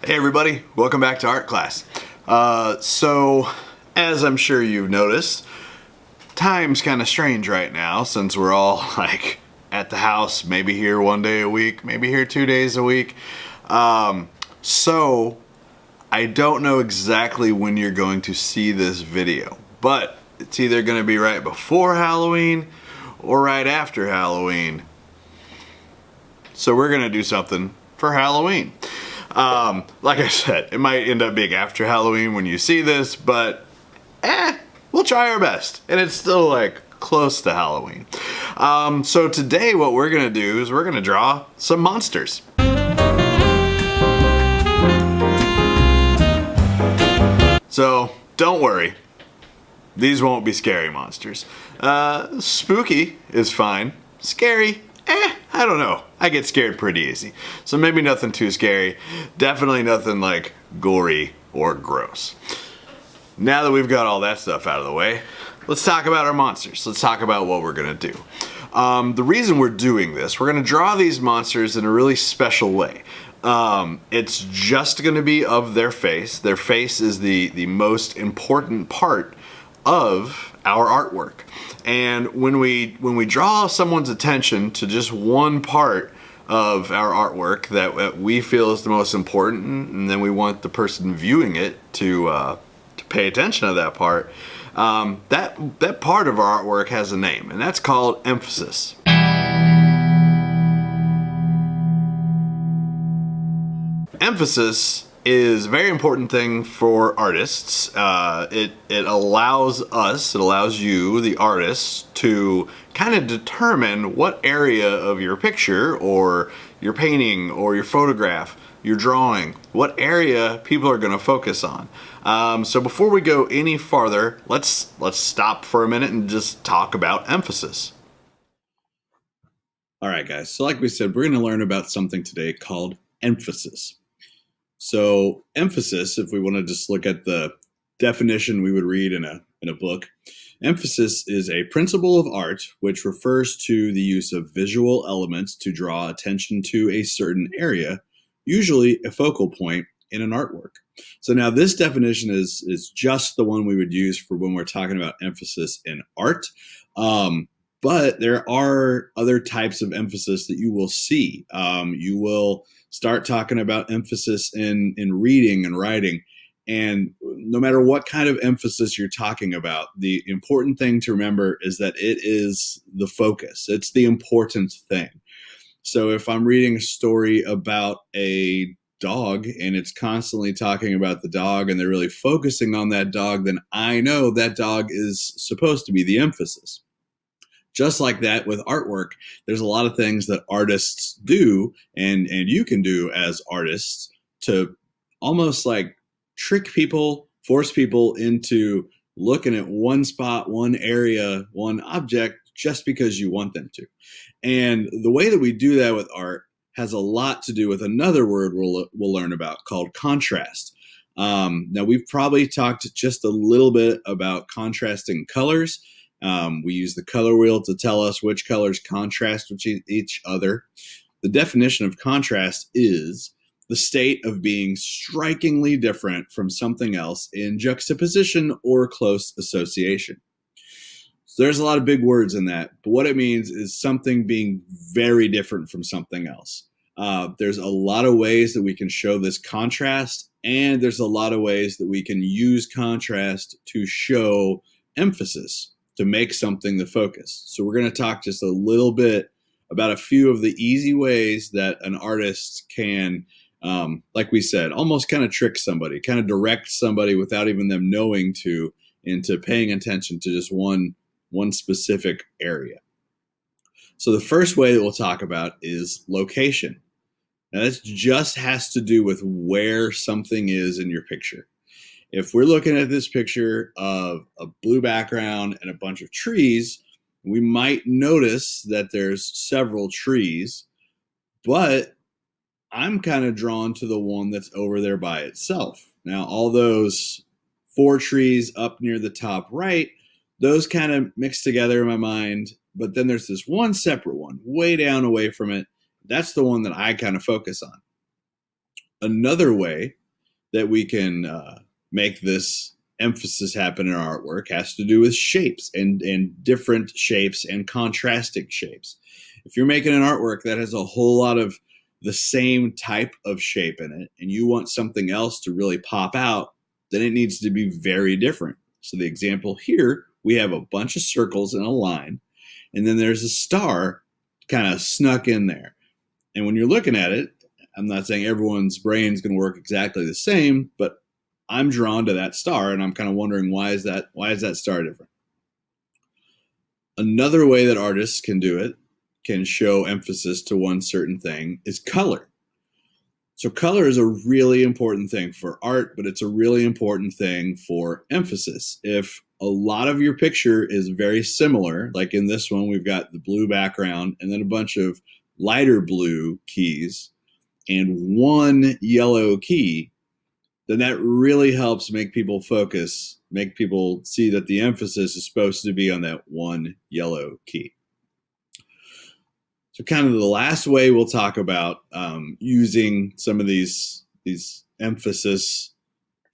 Hey everybody, welcome back to art class. So, as I'm sure you've noticed, time's kind of strange right now since we're all like at the house, maybe here one day a week, maybe here 2 days a week. So, I don't know exactly when you're going to see this video, but it's either going to be right before Halloween or right after Halloween. So we're going to do something for Halloween. Like I said, it might end up being after Halloween when you see this, but we'll try our best. And it's still like close to Halloween. So today what we're gonna do is we're gonna draw some monsters. So don't worry, these won't be scary monsters. Spooky is fine. Scary, I don't know. I get scared pretty easy. So maybe nothing too scary. Definitely nothing like gory or gross. Now that we've got all that stuff out of the way, let's talk about our monsters. Let's talk about what we're gonna do. The reason we're doing this, we're gonna draw these monsters in a really special way. It's just gonna be of their face. Their face is the most important part of our artwork. And when we draw someone's attention to just one part of our artwork that we feel is the most important, and then we want the person viewing it to pay attention to that part, that part of our artwork has a name, and that's called emphasis. Emphasis is a very important thing for artists. It allows you, the artist, to kind of determine what area of your picture or your painting or your photograph, your drawing, what area people are going to focus on. So before we go any farther, let's stop for a minute and just talk about emphasis. All right, guys. So like we said, we're going to learn about something today called emphasis. So emphasis, if we want to just look at the definition we would read in a book, emphasis is a principle of art which refers to the use of visual elements to draw attention to a certain area, usually a focal point in an artwork. So now this definition is just the one we would use for when we're talking about emphasis in art. But there are other types of emphasis that you will see. You will start talking about emphasis in reading and writing. And no matter what kind of emphasis you're talking about, the important thing to remember is that it is the focus. It's the important thing. So if I'm reading a story about a dog and it's constantly talking about the dog and they're really focusing on that dog, then I know that dog is supposed to be the emphasis. Just like that with artwork, there's a lot of things that artists do and you can do as artists to almost like trick people, force people into looking at one spot, one area, one object just because you want them to. And the way that we do that with art has a lot to do with another word we'll learn about called contrast. Now we've probably talked just a little bit about contrasting colors. We use the color wheel to tell us which colors contrast with each other. The definition of contrast is the state of being strikingly different from something else in juxtaposition or close association. So there's a lot of big words in that, but what it means is something being very different from something else. There's a lot of ways that we can show this contrast, and there's a lot of ways that we can use contrast to show emphasis, to make something the focus. So we're going to talk just a little bit about a few of the easy ways that an artist can, like we said, almost kind of trick somebody, kind of direct somebody without even them knowing to, into paying attention to just one specific area. So the first way that we'll talk about is location. Now this just has to do with where something is in your picture. If we're looking at this picture of a blue background and a bunch of trees, we might notice that there's several trees, but I'm kind of drawn to the one that's over there by itself. Now, all those 4 trees up near the top right, those kind of mix together in my mind, but then there's this one separate one way down away from it. That's the one that I kind of focus on. Another way that we can make this emphasis happen in our artwork has to do with shapes and different shapes and contrasting shapes. If you're making an artwork that has a whole lot of the same type of shape in it and you want something else to really pop out, then it needs to be very different. So the example here, we have a bunch of circles in a line, and then there's a star kind of snuck in there. And when you're looking at it, I'm not saying everyone's brain is going to work exactly the same, but I'm drawn to that star, and I'm kind of wondering why is that star different? Another way that artists can do it, can show emphasis to one certain thing, is color. So color is a really important thing for art, but it's a really important thing for emphasis. If a lot of your picture is very similar, like in this one, we've got the blue background and then a bunch of lighter blue keys and one yellow key, then that really helps make people focus, make people see that the emphasis is supposed to be on that one yellow key. So kind of the last way we'll talk about using some of these emphasis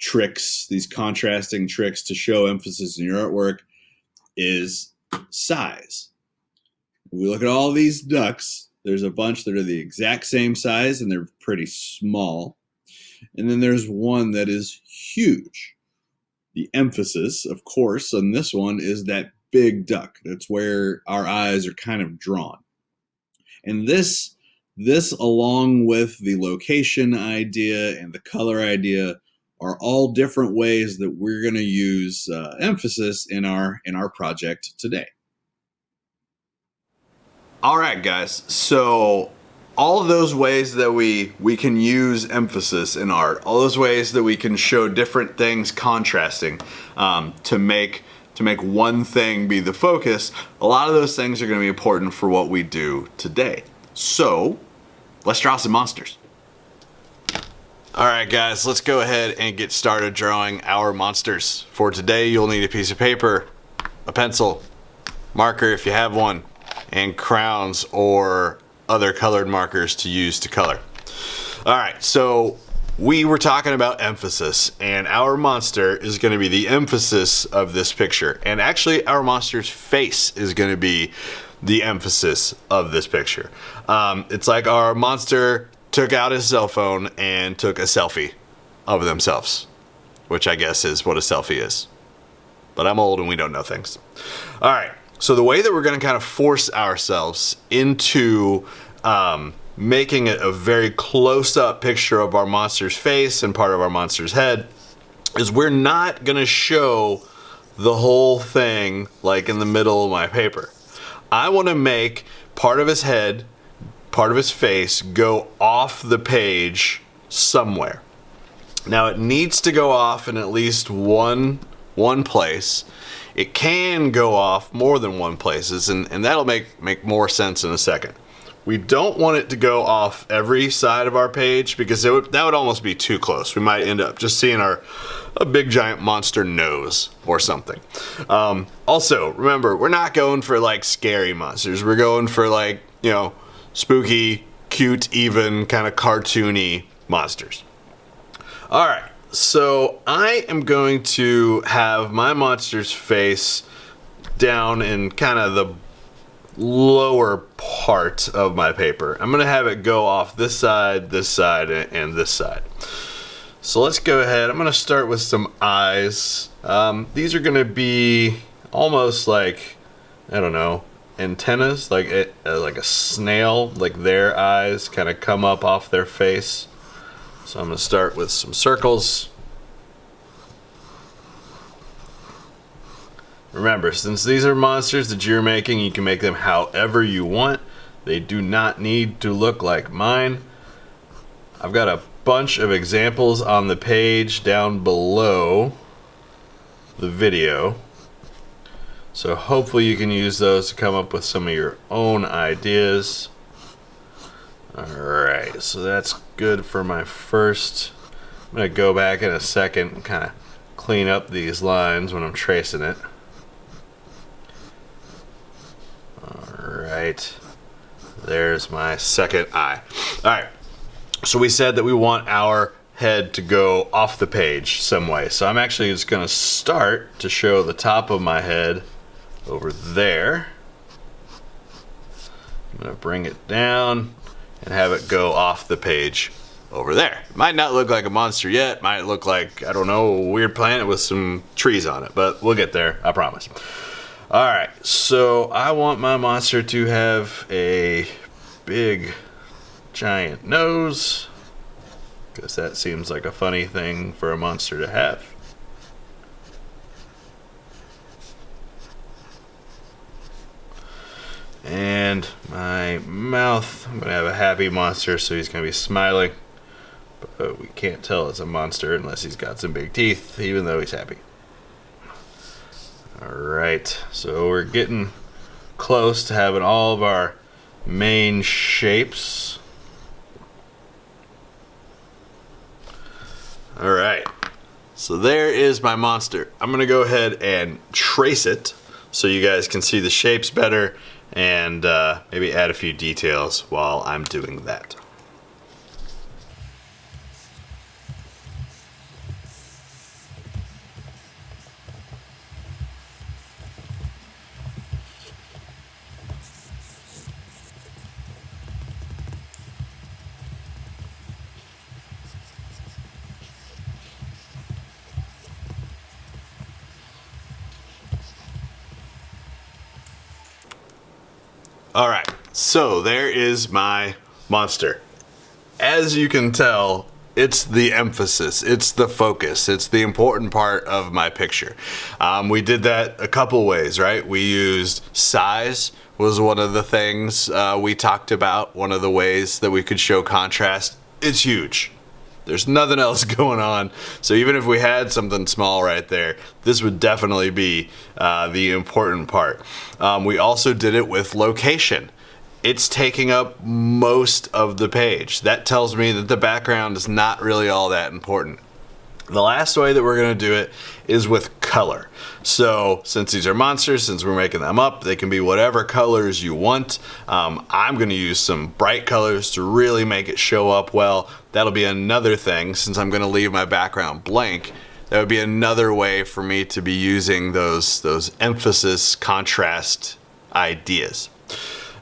tricks, these contrasting tricks to show emphasis in your artwork is size. If we look at all these ducks, there's a bunch that are the exact same size and they're pretty small. And then there's one that is huge. The emphasis, of course, on this one is that big duck. That's where our eyes are kind of drawn. And this along with the location idea and the color idea are all different ways that we're going to use emphasis in our project today. All right, guys. So all of those ways that we can use emphasis in art, all those ways that we can show different things contrasting to make one thing be the focus, a lot of those things are going to be important for what we do today. So let's draw some monsters. All right, guys, let's go ahead and get started drawing our monsters. For today, you'll need a piece of paper, a pencil, marker if you have one, and crowns or other colored markers to use to color. All right, so we were talking about emphasis, and our monster is going to be the emphasis of this picture. And actually, our monster's face is going to be the emphasis of this picture. It's like our monster took out his cell phone and took a selfie of themselves, which I guess is what a selfie is. But I'm old and we don't know things. All right, so the way that we're going to kind of force ourselves into making it a very close-up picture of our monster's face and part of our monster's head is we're not going to show the whole thing like in the middle of my paper. I want to make part of his head, part of his face go off the page somewhere. Now it needs to go off in at least one place. It can go off more than one places, and that'll make more sense in a second. We don't want it to go off every side of our page because that would almost be too close. We might end up just seeing a big giant monster nose or something. Also, remember, we're not going for like scary monsters. We're going for like, you know, spooky, cute, even kind of cartoony monsters. All right, so I am going to have my monster's face down in kind of the lower part of my paper. I'm gonna have it go off this side, and this side. So let's go ahead. I'm gonna start with some eyes. These are gonna be almost like, I don't know, antennas, like a snail, like their eyes kind of come up off their face. So I'm gonna start with some circles. Remember, since these are monsters that you're making, you can make them however you want. They do not need to look like mine. I've got a bunch of examples on the page down below the video. So hopefully you can use those to come up with some of your own ideas. Alright, so that's good for my first. I'm going to go back in a second and kind of clean up these lines when I'm tracing it. Alright, there's my second eye. Alright, so we said that we want our head to go off the page some way. So I'm actually just going to start to show the top of my head over there. I'm going to bring it down and have it go off the page over there. Might not look like a monster yet. Might look like, I don't know, a weird planet with some trees on it. But we'll get there, I promise. Alright, so I want my monster to have a big, giant nose, because that seems like a funny thing for a monster to have. And my mouth, I'm going to have a happy monster, so he's going to be smiling. But we can't tell it's a monster unless he's got some big teeth, even though he's happy. Alright, so we're getting close to having all of our main shapes. Alright, so there is my monster. I'm going to go ahead and trace it so you guys can see the shapes better and maybe add a few details while I'm doing that. Alright, so there is my monster. As you can tell, it's the emphasis, it's the focus, it's the important part of my picture. We did that a couple ways, right? We used size was one of the things we talked about, one of the ways that we could show contrast. It's huge. There's nothing else going on. So even if we had something small right there, this would definitely be the important part. We also did it with location. It's taking up most of the page. That tells me that the background is not really all that important. The last way that we're going to do it is with color. So since these are monsters, since we're making them up, they can be whatever colors you want. I'm going to use some bright colors to really make it show up well. That'll be another thing, since I'm going to leave my background blank. That would be another way for me to be using those emphasis contrast ideas.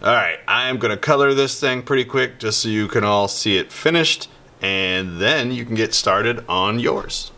Alright, I'm going to color this thing pretty quick just so you can all see it finished, and then you can get started on yours.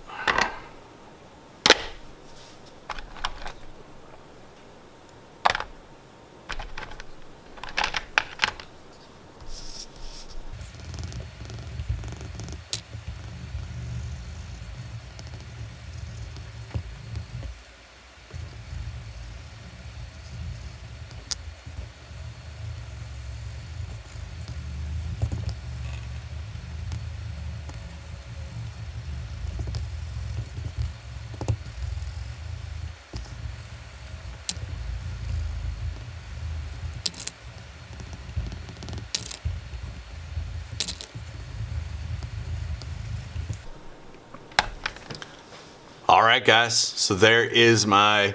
Alright guys, so there is my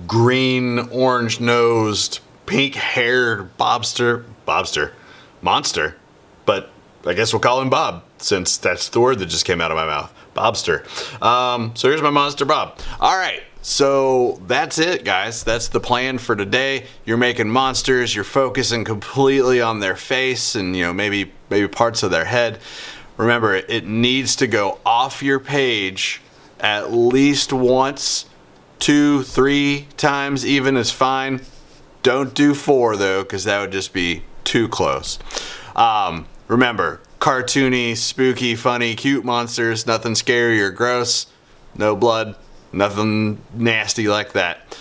green, orange-nosed, pink-haired monster, but I guess we'll call him Bob, since that's the word that just came out of my mouth, Bobster. So here's my monster Bob. Alright, so that's it guys, that's the plan for today. You're making monsters, you're focusing completely on their face and maybe parts of their head. Remember, it needs to go off your page at least once, 2, 3 times even is fine. Don't do 4 though, because that would just be too close. Remember, cartoony, spooky, funny, cute monsters, nothing scary or gross, no blood, nothing nasty like that.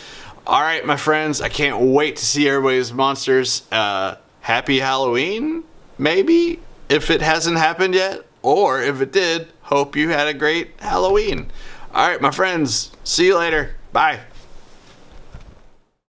Alright my friends, I can't wait to see everybody's monsters. Happy Halloween, maybe, if it hasn't happened yet, or if it did, hope you had a great Halloween. Alright my friends, see you later, bye.